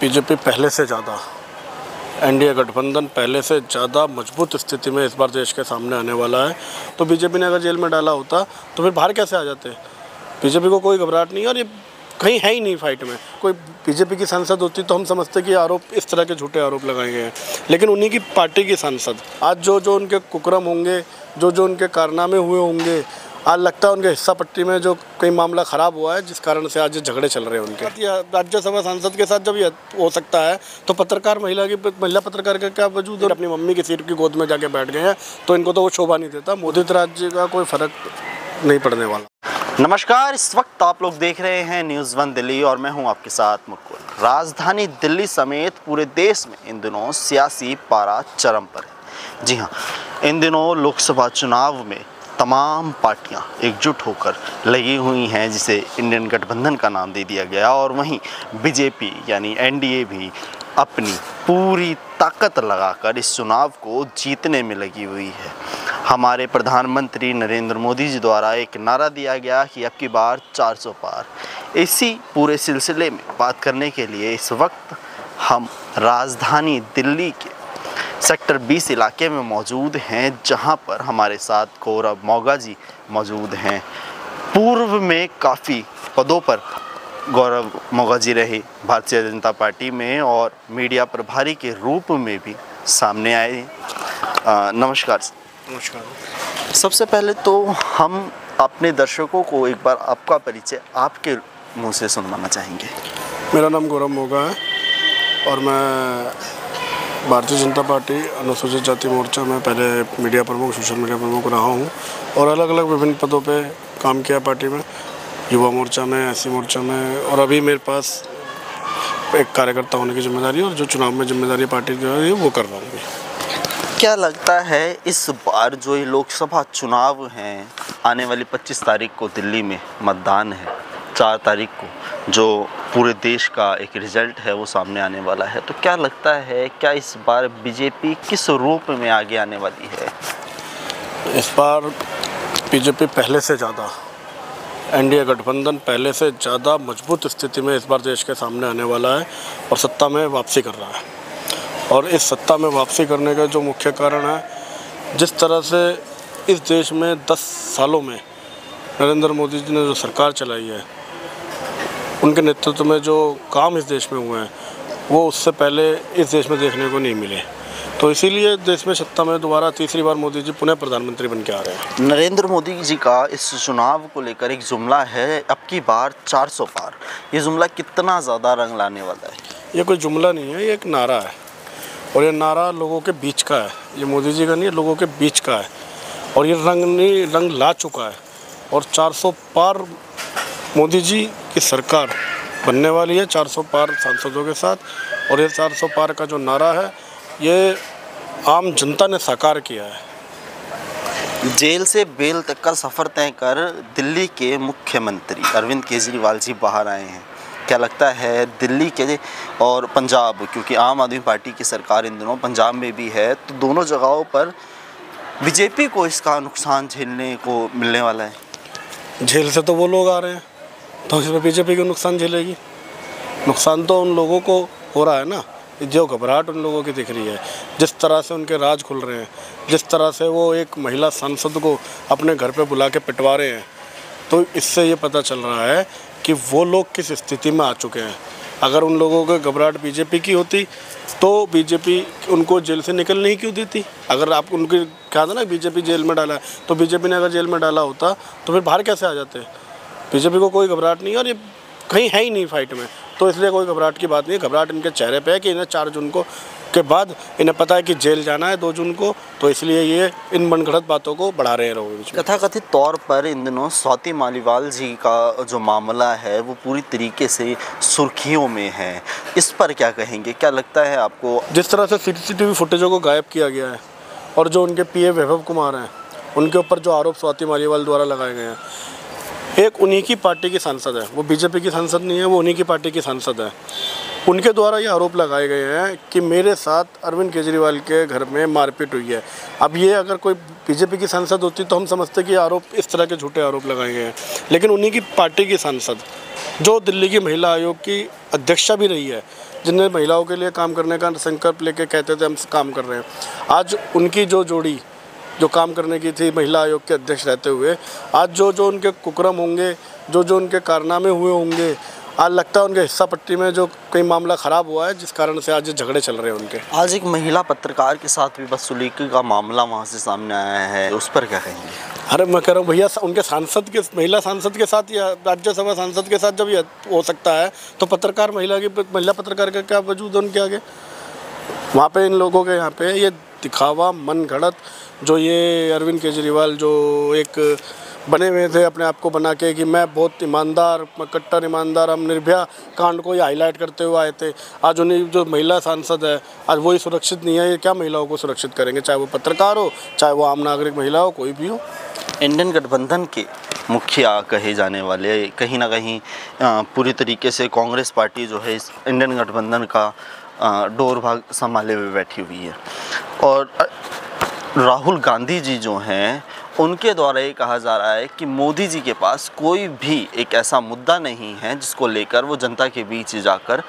BJP पहले से ज़्यादा, एनडीए गठबंधन पहले से ज़्यादा मजबूत स्थिति में इस बार देश के सामने आने वाला है। तो बीजेपी ने अगर जेल में डाला होता तो फिर बाहर कैसे आ जाते? बीजेपी को कोई घबराहट नहीं है और ये कहीं है ही नहीं फाइट में। कोई बीजेपी की सांसद होती तो हम समझते कि आरोप इस तरह के झूठे आरोप लगाए गए हैं, लेकिन उन्हीं की पार्टी की सांसद आज जो उनके कुकर्म होंगे, जो उनके कारनामे हुए होंगे, आज लगता है उनके हिस्सा पट्टी में जो कई मामला ख़राब हुआ है, जिस कारण से आज झगड़े चल रहे हैं उनके। राज्यसभा सांसद के साथ जब ये हो सकता है तो महिला पत्रकार का क्या वजूद है? अपनी मम्मी की सीट की गोद में जाके बैठ गए हैं, तो इनको तो वो शोभा नहीं देता। मोदी राज्य का कोई फ़र्क नहीं पड़ने वाला। नमस्कार, इस वक्त आप लोग देख रहे हैं न्यूज़ 1 दिल्ली और मैं हूं आपके साथ मुकुल। राजधानी दिल्ली समेत पूरे देश में इन दिनों सियासी पारा चरम पर है। जी हां, इन दिनों लोकसभा चुनाव में तमाम पार्टियां एकजुट होकर लगी हुई हैं, जिसे इंडियन गठबंधन का नाम दे दिया गया, और वहीं बीजेपी यानी एनडीए भी अपनी पूरी ताकत लगाकर इस चुनाव को जीतने में लगी हुई है। हमारे प्रधानमंत्री नरेंद्र मोदी जी द्वारा एक नारा दिया गया कि अब की बार 400 पार। इसी पूरे सिलसिले में बात करने के लिए इस वक्त हम राजधानी दिल्ली के सेक्टर 20 इलाके में मौजूद हैं, जहां पर हमारे साथ गौरव मोगा जी मौजूद हैं। पूर्व में काफ़ी पदों पर गौरव मोगा जी रहे भारतीय जनता पार्टी में और मीडिया प्रभारी के रूप में भी सामने आए। नमस्कार। नमस्कार। सबसे पहले तो हम अपने दर्शकों को एक बार आपका परिचय आपके मुंह से सुनवाना चाहेंगे। मेरा नाम गौरव मोगा है और मैं भारतीय जनता पार्टी अनुसूचित जाति मोर्चा में पहले मीडिया प्रमुख, सोशल मीडिया प्रमुख रहा हूँ और अलग अलग विभिन्न पदों पे काम किया पार्टी में, युवा मोर्चा में, एससी मोर्चा में, और अभी मेरे पास एक कार्यकर्ता होने की जिम्मेदारी और जो चुनाव में जिम्मेदारी पार्टी की है वो कर रहा हूँ। क्या लगता है इस बार जो ये लोकसभा चुनाव हैं, आने वाली 25 तारीख को दिल्ली में मतदान है, 4 तारीख को जो पूरे देश का एक रिजल्ट है वो सामने आने वाला है, तो क्या लगता है क्या इस बार बीजेपी किस रूप में आगे आने वाली है? इस बार बीजेपी पहले से ज़्यादा, एनडीए गठबंधन पहले से ज़्यादा मजबूत स्थिति में इस बार देश के सामने आने वाला है और सत्ता में वापसी कर रहा है। और इस सत्ता में वापसी करने का जो मुख्य कारण है, जिस तरह से इस देश में 10 सालों में नरेंद्र मोदी जी ने जो सरकार चलाई है, उनके नेतृत्व में जो काम इस देश में हुए हैं वो उससे पहले इस देश में देखने को नहीं मिले। तो इसीलिए देश में सत्ता में दोबारा तीसरी बार मोदी जी पुनः प्रधानमंत्री बन के आ रहे हैं। नरेंद्र मोदी जी का इस चुनाव को लेकर एक जुमला है, अब की बार 400 पार। ये जुमला कितना ज़्यादा रंग लाने वाला है? ये कोई जुमला नहीं है, ये एक नारा है और ये नारा लोगों के बीच का है। ये मोदी जी का नहीं है, लोगों के बीच का है और ये रंग ला चुका है। और 400 पार मोदी जी की सरकार बनने वाली है, 400 पार सांसदों के साथ। और ये 400 पार का जो नारा है ये आम जनता ने साकार किया है। जेल से बेल तक का सफ़र तय कर दिल्ली के मुख्यमंत्री अरविंद केजरीवाल जी बाहर आए हैं। क्या लगता है दिल्ली के और पंजाब, क्योंकि आम आदमी पार्टी की सरकार इन दिनों पंजाब में भी है, तो दोनों जगहों पर बीजेपी को इसका नुकसान झेलने को मिलने वाला है? जेल से तो वो लोग आ रहे हैं, तो इसमें बीजेपी को नुकसान झेलेगी। नुकसान तो उन लोगों को हो रहा है ना, जो घबराहट उन लोगों की दिख रही है, जिस तरह से उनके राज खुल रहे हैं, जिस तरह से वो एक महिला सांसद को अपने घर पे बुला के पिटवा रहे हैं, तो इससे ये पता चल रहा है कि वो लोग किस स्थिति में आ चुके हैं। अगर उन लोगों को घबराहट बीजेपी की होती तो बीजेपी उनको जेल से निकल नहीं क्यों देती? अगर आप उनके कहा था ना बीजेपी जेल में डाला है, तो बीजेपी ने अगर जेल में डाला होता तो फिर बाहर कैसे आ जाते? बीजेपी को कोई घबराहट नहीं है और ये कहीं है ही नहीं फाइट में, तो इसलिए कोई घबराहट की बात नहीं है। घबराहट इनके चेहरे पे है कि इन्हें 4 जून को के बाद इन्हें पता है कि जेल जाना है 2 जून को, तो इसलिए ये इन मनगढ़ंत बातों को बढ़ा रहे हैं। कथाकथित तौर पर इन दिनों स्वाति मालीवाल जी का जो मामला है वो पूरी तरीके से सुर्खियों में है, इस पर क्या कहेंगे? क्या लगता है आपको? जिस तरह से CCTV फुटेजों को गायब किया गया है और जो उनके PA वैभव कुमार हैं, उनके ऊपर जो आरोप स्वाति मालीवाल द्वारा लगाए गए हैं, एक उन्हीं की पार्टी की सांसद है, वो बीजेपी की सांसद नहीं है, वो उन्हीं की पार्टी की सांसद है। उनके द्वारा ये आरोप लगाए गए हैं कि मेरे साथ अरविंद केजरीवाल के घर में मारपीट हुई है। अब ये अगर कोई बीजेपी की सांसद होती तो हम समझते कि आरोप इस तरह के झूठे आरोप लगाए गए हैं, लेकिन उन्हीं की पार्टी की सांसद जो दिल्ली की महिला आयोग की अध्यक्षा भी रही है, जिन्हें महिलाओं के लिए काम करने का संकल्प लेके कहते थे हम काम कर रहे हैं, आज उनकी जो जोड़ी जो काम करने की थी महिला आयोग के अध्यक्ष रहते हुए, आज जो उनके कुकर्म होंगे, जो उनके कारनामे हुए होंगे, आज लगता है उनके हिस्सा पट्टी में जो कोई मामला ख़राब हुआ है, जिस कारण से आज झगड़े चल रहे हैं उनके। आज एक महिला पत्रकार के साथ भी बदसलूकी का मामला वहाँ से सामने आया है, उस पर क्या कहेंगे? अरे मैं कह रहा हूँ भैया, उनके सांसद के, महिला सांसद के साथ या राज्यसभा सांसद के साथ जब ये हो सकता है तो पत्रकार, महिला पत्रकार का क्या वजूद है उनके आगे? वहाँ पे इन लोगों के यहाँ पे ये दिखावा, मन घड़त, जो ये अरविंद केजरीवाल जो एक बने हुए थे अपने आप को बना के कि मैं बहुत ईमानदार, मैं कट्टर ईमानदार, हम निर्भया कांड को ये हाईलाइट करते हुए आए थे। आज उन्हें जो महिला सांसद है आज वही सुरक्षित नहीं है, ये क्या महिलाओं को सुरक्षित करेंगे? चाहे वो पत्रकार हो, चाहे वो आम नागरिक महिला हो, कोई भी हो। इंडियन गठबंधन के मुखिया कहे जाने वाले कहीं ना कहीं पूरी तरीके से कांग्रेस पार्टी जो है इस इंडियन गठबंधन का डोर भाग संभाले हुए बैठी हुई है, और राहुल गांधी जी जो हैं उनके द्वारा ये कहा जा रहा है कि मोदी जी के पास कोई भी एक ऐसा मुद्दा नहीं है जिसको लेकर वो जनता के बीच जाकर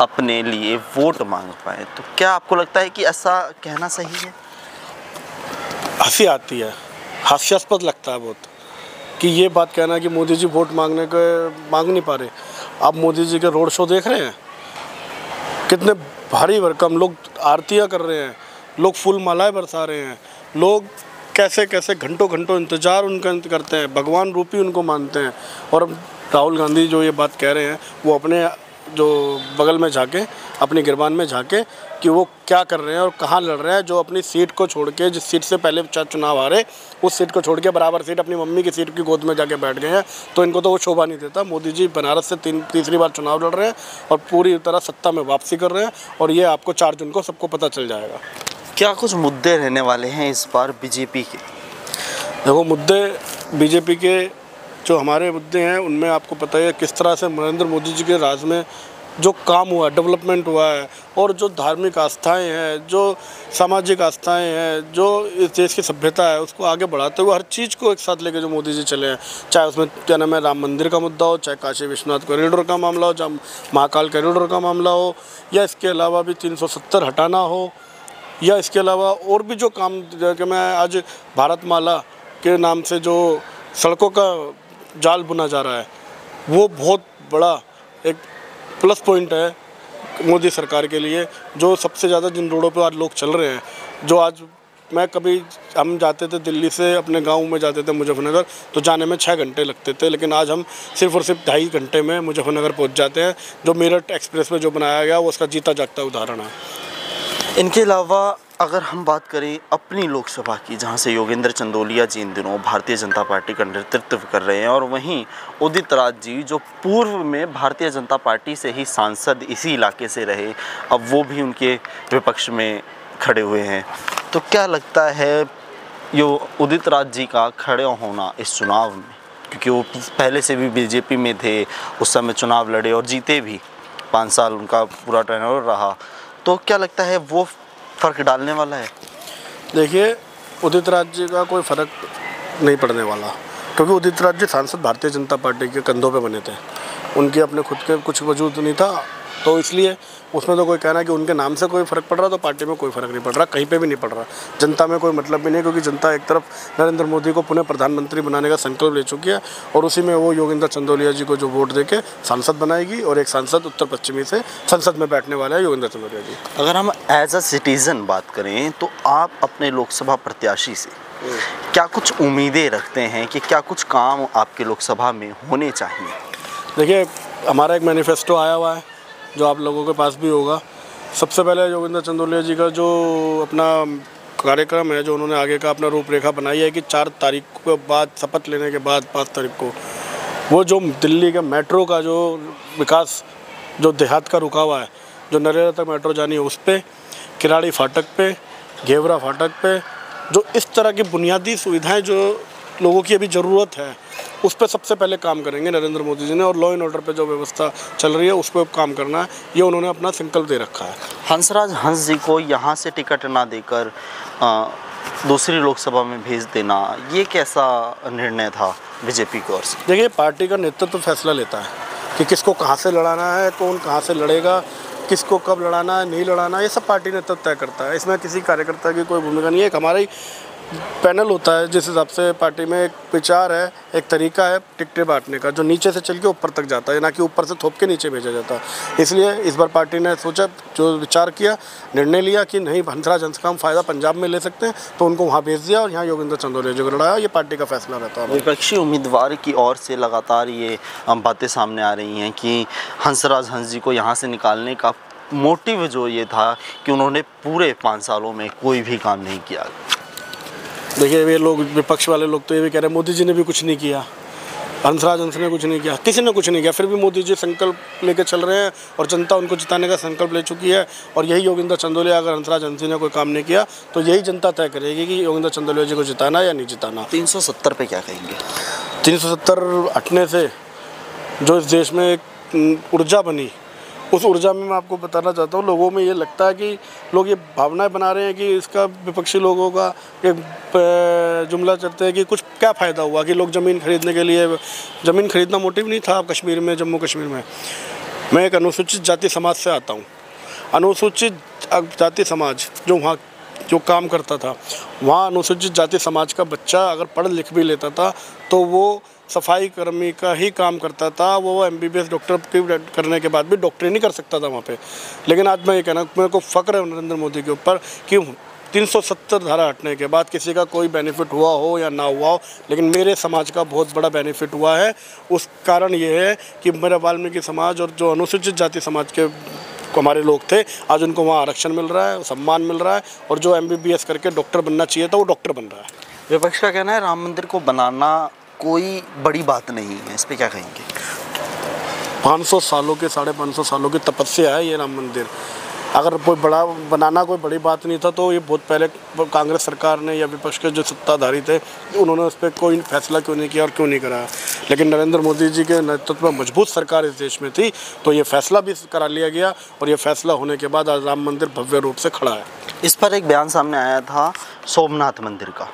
अपने लिए वोट मांग पाए। तो क्या आपको लगता है कि ऐसा कहना सही है? हंसी आती है, हास्यास्पद लगता है बहुत कि ये बात कहना कि मोदी जी वोट मांग नहीं पा रहे। आप मोदी जी के रोड शो देख रहे हैं, कितने भारी भरकम लोग आरतियाँ कर रहे हैं, लोग फूल मालाएं बरसा रहे हैं, लोग कैसे कैसे घंटों घंटों इंतज़ार उनका करते हैं, भगवान रूपी उनको मानते हैं। और राहुल गांधी जो ये बात कह रहे हैं वो अपने जो बगल में झाके, अपनी गिरबान में झाके कि वो क्या कर रहे हैं और कहाँ लड़ रहे हैं। जो अपनी सीट को छोड़ के, जिस सीट से पहले चुनाव हारे, उस सीट को छोड़ के बराबर सीट अपनी मम्मी की सीट की गोद में जाके बैठ गए हैं, तो इनको तो वो शोभा नहीं देता। मोदी जी बनारस से तीसरी बार चुनाव लड़ रहे हैं और पूरी तरह सत्ता में वापसी कर रहे हैं, और ये आपको 4 जून को सबको पता चल जाएगा। क्या कुछ मुद्दे रहने वाले हैं इस बार बीजेपी के? देखो, मुद्दे बीजेपी के जो हमारे मुद्दे हैं उनमें आपको पता है किस तरह से नरेंद्र मोदी जी के राज में जो काम हुआ, डेवलपमेंट हुआ है, और जो धार्मिक आस्थाएं हैं, जो सामाजिक आस्थाएं हैं, जो इस देश की सभ्यता है उसको आगे बढ़ाते हुए हर चीज़ को एक साथ लेके जो मोदी जी चले हैं, चाहे उसमें क्या नाम है राम मंदिर का मुद्दा हो, चाहे काशी विश्वनाथ कॉरिडोर का मामला हो, चाहे महाकाल कॉरिडोर का मामला हो, या इसके अलावा भी 370 हटाना हो, या इसके अलावा और भी जो काम कि मैं आज भारतमाला के नाम से जो सड़कों का जाल बुना जा रहा है, वो बहुत बड़ा एक प्लस पॉइंट है मोदी सरकार के लिए। जो सबसे ज़्यादा जिन रोडों पर आज लोग चल रहे हैं, जो आज हम जाते थे दिल्ली से अपने गांव में जाते थे मुजफ्फरनगर, तो जाने में 6 घंटे लगते थे, लेकिन आज हम सिर्फ और सिर्फ 2.5 घंटे में मुजफ्फरनगर पहुंच जाते हैं। जो मेरठ एक्सप्रेस वे जो बनाया गया वो उसका जीता जागता उदाहरण है। इनके अलावा अगर हम बात करें अपनी लोकसभा की, जहां से योगेंद्र चंदोलिया जी इन दिनों भारतीय जनता पार्टी का नेतृत्व कर रहे हैं, और वहीं उदित राज जी जो पूर्व में भारतीय जनता पार्टी से ही सांसद इसी इलाके से रहे, अब वो भी उनके विपक्ष में खड़े हुए हैं। तो क्या लगता है यो उदित राज जी का खड़े होना इस चुनाव में, क्योंकि वो पहले से भी बीजेपी में थे, उस समय चुनाव लड़े और जीते भी, 5 साल उनका पूरा टेन्योर रहा, तो क्या लगता है वो फ़र्क डालने वाला है? देखिए, उदित राज जी का कोई फ़र्क नहीं पड़ने वाला, क्योंकि उदित राज जी सांसद भारतीय जनता पार्टी के कंधों पे बने थे, उनके अपने खुद के कुछ वजूद नहीं था, तो इसलिए उसमें तो कोई कहना कि उनके नाम से कोई फ़र्क पड़ रहा, तो पार्टी में कोई फ़र्क नहीं पड़ रहा, कहीं पे भी नहीं पड़ रहा, जनता में कोई मतलब भी नहीं, क्योंकि जनता एक तरफ नरेंद्र मोदी को पुनः प्रधानमंत्री बनाने का संकल्प ले चुकी है, और उसी में वो योगेंद्र चंदोलिया जी को जो वोट देके सांसद बनाएगी, और एक सांसद उत्तर पश्चिमी से संसद में बैठने वाला है योगेंद्र चंदोलिया जी। अगर हम एज अ सिटीज़न बात करें, तो आप अपने लोकसभा प्रत्याशी से क्या कुछ उम्मीदें रखते हैं कि क्या कुछ काम आपके लोकसभा में होने चाहिए? देखिए, हमारा एक मैनिफेस्टो आया हुआ है जो आप लोगों के पास भी होगा। सबसे पहले योगेंद्र चंदोलिया जी का जो अपना कार्यक्रम है, जो उन्होंने आगे का अपना रूपरेखा बनाई है कि 4 तारीख के बाद, शपथ लेने के बाद 5 तारीख को, वो जो दिल्ली के मेट्रो का जो विकास जो देहात का रुका हुआ है, जो नरेला तक मेट्रो जानी है, उस पर, किराड़ी फाटक पे, घेवरा फाटक पे, जो इस तरह की बुनियादी सुविधाएं जो लोगों की अभी ज़रूरत है, उस पर सबसे पहले काम करेंगे नरेंद्र मोदी जी ने। और लॉ एंड ऑर्डर पे जो व्यवस्था चल रही है उस पर काम करना है, ये उन्होंने अपना संकल्प दे रखा है। हंसराज हंस जी को यहाँ से टिकट ना देकर दूसरी लोकसभा में भेज देना, ये कैसा निर्णय था बीजेपी की ओर से? देखिए, पार्टी का नेतृत्व फैसला लेता है कि किसको कहाँ से लड़ाना है, कौन कहाँ से लड़ेगा, किसको कब लड़ाना है नहीं लड़ाना, ये सब पार्टी नेतृत्व तय करता है। इसमें किसी कार्यकर्ता की कोई भूमिका नहीं है। एक हमारा ही पैनल होता है जिस हिसाब से पार्टी में एक विचार है, एक तरीका है टिकटें बांटने का, जो नीचे से चल के ऊपर तक जाता है, ना कि ऊपर से थोप के नीचे भेजा जाता है। इसलिए इस बार पार्टी ने सोचा, जो विचार किया, निर्णय लिया कि नहीं, हंसराज हंस का हम फ़ायदा पंजाब में ले सकते हैं, तो उनको वहाँ भेज दिया और यहाँ योगेंद्र चंदोलिया जी को लड़ाया। ये पार्टी का फैसला रहता है। विपक्षी उम्मीदवार की ओर से लगातार ये बातें सामने आ रही हैं कि हंसराज हंस जी को यहाँ से निकालने का मोटिव जो ये था कि उन्होंने पूरे 5 सालों में कोई भी काम नहीं किया। देखिए, ये लोग, विपक्ष वाले लोग तो ये भी कह रहे हैं मोदी जी ने भी कुछ नहीं किया, हंसराज हंस ने कुछ नहीं किया, किसी ने कुछ नहीं किया। फिर भी मोदी जी संकल्प लेके चल रहे हैं और जनता उनको जिताने का संकल्प ले चुकी है। और यही योगेंद्र चंदोलिया, अगर हंसराज हंस ने कोई काम नहीं किया तो यही जनता तय करेगी कि योगेंद्र चंदोलिया जी को जिताना या नहीं जिताना। 370 पे क्या कहेंगे? 370 हटने से जो इस देश में एक ऊर्जा बनी, उस ऊर्जा में मैं आपको बताना चाहता हूँ, लोगों में ये लगता है कि लोग ये भावनाएं बना रहे हैं कि इसका विपक्षी लोगों का एक जुमला चलते हैं कि कुछ क्या फ़ायदा हुआ कि लोग ज़मीन खरीदने के लिए, ज़मीन खरीदना मोटिव नहीं था कश्मीर में, जम्मू कश्मीर में। मैं एक अनुसूचित जाति समाज से आता हूँ। अनुसूचित जाति समाज जो वहाँ जो काम करता था, वहाँ अनुसूचित जाति समाज का बच्चा अगर पढ़ लिख भी लेता था तो वो सफाई कर्मी का ही काम करता था। वो MBBS डॉक्टर करने के बाद भी डॉक्टरी नहीं कर सकता था वहाँ पे। लेकिन आज मैं ये कहना, मेरे को फ़ख्र है नरेंद्र मोदी के ऊपर कि 370 धारा हटने के बाद किसी का कोई बेनिफिट हुआ हो या ना हुआ हो, लेकिन मेरे समाज का बहुत बड़ा बेनिफिट हुआ है। उस कारण ये है कि मेरा वाल्मीकि समाज और जो अनुसूचित जाति समाज के हमारे लोग थे, आज उनको वहाँ आरक्षण मिल रहा है, सम्मान मिल रहा है, और जो MBBS करके डॉक्टर बनना चाहिए था वो डॉक्टर बन रहा है। विपक्ष का कहना है राम मंदिर को बनाना कोई बड़ी बात नहीं है, इस पे क्या कहेंगे? 500 सालों के 550 सालों की तपस्या है ये राम मंदिर। अगर कोई बड़ा बनाना कोई बड़ी बात नहीं था तो ये बहुत पहले कांग्रेस सरकार ने या विपक्ष के जो सत्ताधारी थे उन्होंने उस पर कोई फैसला क्यों नहीं किया और क्यों नहीं कराया। लेकिन नरेंद्र मोदी जी के नेतृत्व में मजबूत सरकार इस देश में थी तो ये फैसला भी करा लिया गया, और ये फैसला होने के बाद आज राम मंदिर भव्य रूप से खड़ा है। इस पर एक बयान सामने आया था सोमनाथ मंदिर का,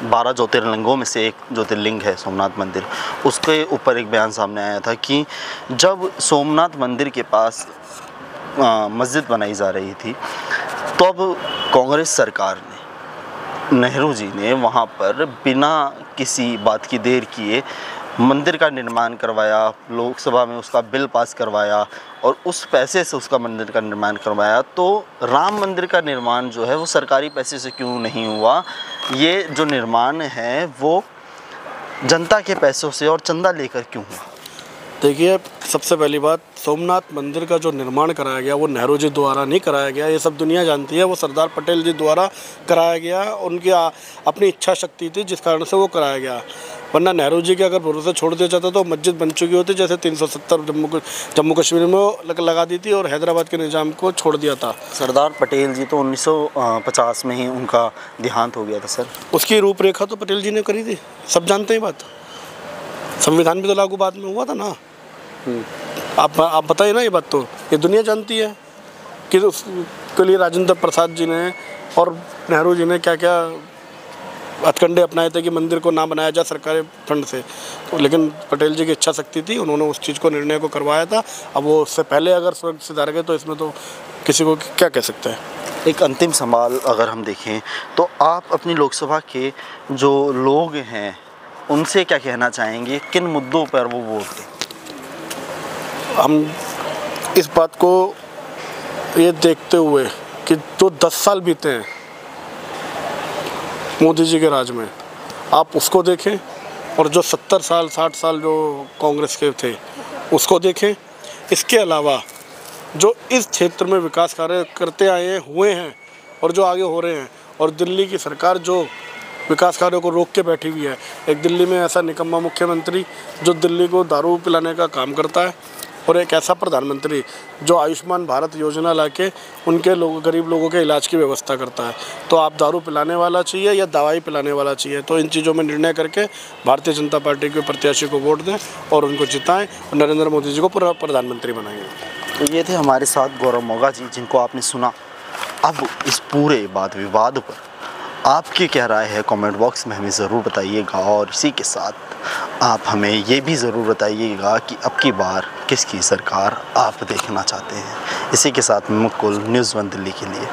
12 ज्योतिर्लिंगों में से एक ज्योतिर्लिंग है सोमनाथ मंदिर। उसके ऊपर एक बयान सामने आया था कि जब सोमनाथ मंदिर के पास मस्जिद बनाई जा रही थी तो अब कांग्रेस सरकार ने, नेहरू जी ने वहाँ पर बिना किसी बात की देर किए मंदिर का निर्माण करवाया, लोकसभा में उसका बिल पास करवाया और उस पैसे से उसका मंदिर का निर्माण करवाया। तो राम मंदिर का निर्माण जो है वो सरकारी पैसे से क्यों नहीं हुआ? ये जो निर्माण है वो जनता के पैसों से और चंदा लेकर क्यों हुआ? देखिए, सबसे पहली बात, सोमनाथ मंदिर का जो निर्माण कराया गया वो नेहरू जी द्वारा नहीं कराया गया, ये सब दुनिया जानती है। वो सरदार पटेल जी द्वारा कराया गया, उनकी अपनी इच्छा शक्ति थी जिस कारण से वो कराया गया। वरना नेहरू जी के अगर भरोसे छोड़ दिया जाता तो मस्जिद बन चुकी होती, जैसे 370 जम्मू कश्मीर में लगा दी थी और हैदराबाद के निज़ाम को छोड़ दिया था। सरदार पटेल जी तो 1950 में ही उनका देहांत हो गया था सर। उसकी रूपरेखा तो पटेल जी ने करी थी, सब जानते हैं बात। संविधान भी तो लागू बाद में हुआ था ना। आप बताइए ना, ये बात तो ये दुनिया जानती है कि उसके लिए राजेंद्र प्रसाद जी ने और नेहरू जी ने क्या क्या हथकंडे अपनाए थे कि मंदिर को ना बनाया जाए सरकारी फंड से। तो लेकिन पटेल जी की इच्छा शक्ति थी, उन्होंने उस चीज़ को, निर्णय को करवाया था। अब वो उससे पहले अगर स्वर्ग सिधार गए तो इसमें तो किसी को क्या कह सकते हैं। एक अंतिम सवाल अगर हम देखें तो आप अपनी लोकसभा के जो लोग हैं उनसे क्या कहना चाहेंगे, किन मुद्दों पर वो वोट दें? हम इस बात को ये देखते हुए कि जो 10 साल बीते हैं मोदी जी के राज में, आप उसको देखें, और जो 70 साल 60 साल जो कांग्रेस के थे उसको देखें। इसके अलावा जो इस क्षेत्र में विकास कार्य करते आए हैं, हुए हैं और जो आगे हो रहे हैं, और दिल्ली की सरकार जो विकास कार्यों को रोक के बैठी हुई है। एक दिल्ली में ऐसा निकम्मा मुख्यमंत्री जो दिल्ली को दारू पिलाने का काम करता है, और एक ऐसा प्रधानमंत्री जो आयुष्मान भारत योजना लाके उनके गरीब लोगों के इलाज की व्यवस्था करता है। तो आप दारू पिलाने वाला चाहिए या दवाई पिलाने वाला चाहिए? तो इन चीज़ों में निर्णय करके भारतीय जनता पार्टी के प्रत्याशी को वोट दें और उनको जिताएं और नरेंद्र मोदी जी को पूरा प्रधानमंत्री बनाएंगे। तो ये थे हमारे साथ गौरव मोगा जी, जिनको आपने सुना। अब इस पूरे वाद विवाद पर आपकी क्या राय है कमेंट बॉक्स में हमें ज़रूर बताइएगा, और इसी के साथ आप हमें ये भी ज़रूर बताइएगा कि अब की बार किसकी सरकार आप देखना चाहते हैं। इसी के साथ मुकुल, न्यूज़ 1 दिल्ली के लिए।